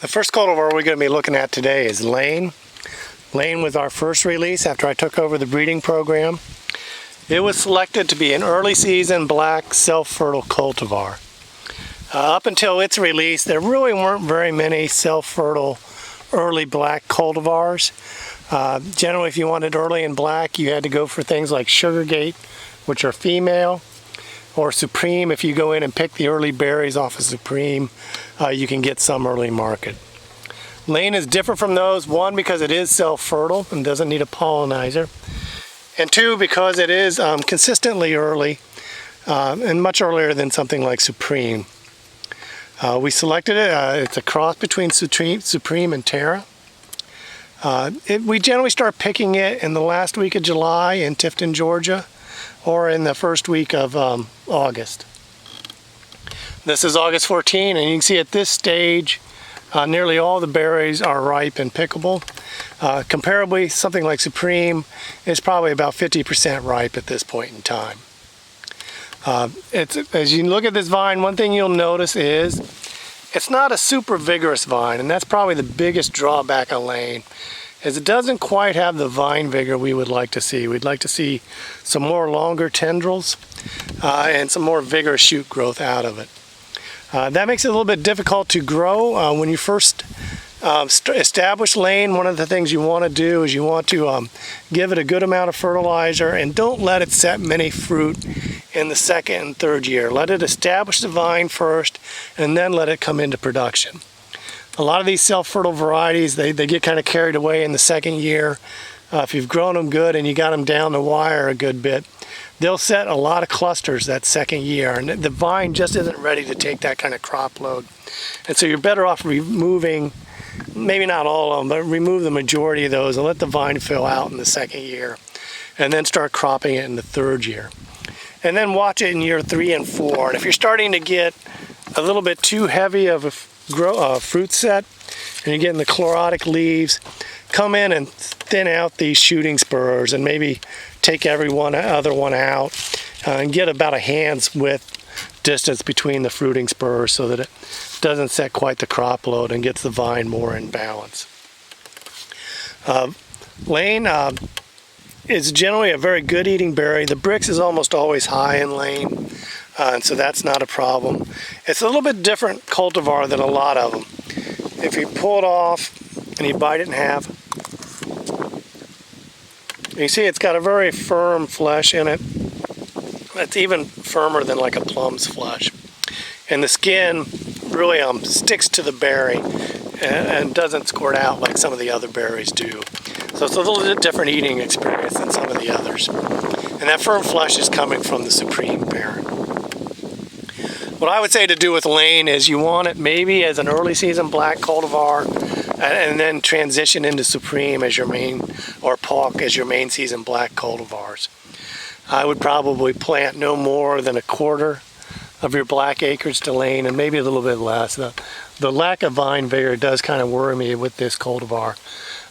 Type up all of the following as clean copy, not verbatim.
The first cultivar we're going to be looking at today is Lane. Lane was our first release after I took over the breeding program. It was selected to be an early season black self-fertile cultivar. Up until its release, there really weren't very many self-fertile early black cultivars. Generally, if you wanted early and black, you had to go for things like Sugargate, which are female, or Supreme. If you go in and pick the early berries off of Supreme, you can get some early market. Lane is different from those, one, because it is self-fertile and doesn't need a pollinizer, and two, because it is consistently early and much earlier than something like Supreme. We selected it. It's a cross between Supreme and Terra. We generally start picking it in the last week of July in Tifton, Georgia, or in the first week of August. This is August 14, and you can see at this stage nearly all the berries are ripe and pickable. Comparably, something like Supreme is probably about 50% ripe at this point in time. As you look at this vine, one thing you'll notice is it's not a super vigorous vine, and that's probably the biggest drawback of Lane, is it doesn't quite have the vine vigor we would like to see. We'd like to see some more longer tendrils and some more vigorous shoot growth out of it. That makes it a little bit difficult to grow. When you first establish Lane, one of the things you want to do is you want to give it a good amount of fertilizer, and don't let it set many fruit in the second and third year. Let it establish the vine first, and then let it come into production. A lot of these self-fertile varieties, they get kind of carried away in the second year. If you've grown them good and you got them down the wire a good bit, they'll set a lot of clusters that second year, and the vine just isn't ready to take that kind of crop load. And so you're better off removing, maybe not all of them, but remove the majority of those and let the vine fill out in the second year, and then start cropping it in the third year. And then watch it in year 3 and 4. And if you're starting to get a little bit too heavy of a fruit set, and you're getting the chlorotic leaves, come in and thin out these shooting spurs and maybe take every other one out and get about a hand's width distance between the fruiting spurs so that it doesn't set quite the crop load and gets the vine more in balance. Lane is generally a very good eating berry. The Brix is almost always high in Lane, and so that's not a problem. It's a little bit different cultivar than a lot of them. If you pull it off and you bite it in half, you see it's got a very firm flesh in it. It's even firmer than like a plum's flesh. And the skin really sticks to the berry and doesn't squirt out like some of the other berries do. So it's a little bit different eating experience than some of the others. And that firm flesh is coming from the Supreme parent. What I would say to do with Lane is you want it maybe as an early season black cultivar, and then transition into Supreme as your main, or Palk as your main season black cultivars. I would probably plant no more than 1/4 of your black acres to Lane, and maybe a little bit less. The lack of vine vigor does kind of worry me with this cultivar.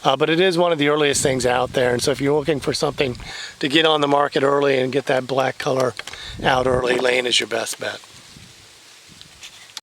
But it is one of the earliest things out there, and so if you're looking for something to get on the market early and get that black color out early, Lane is your best bet.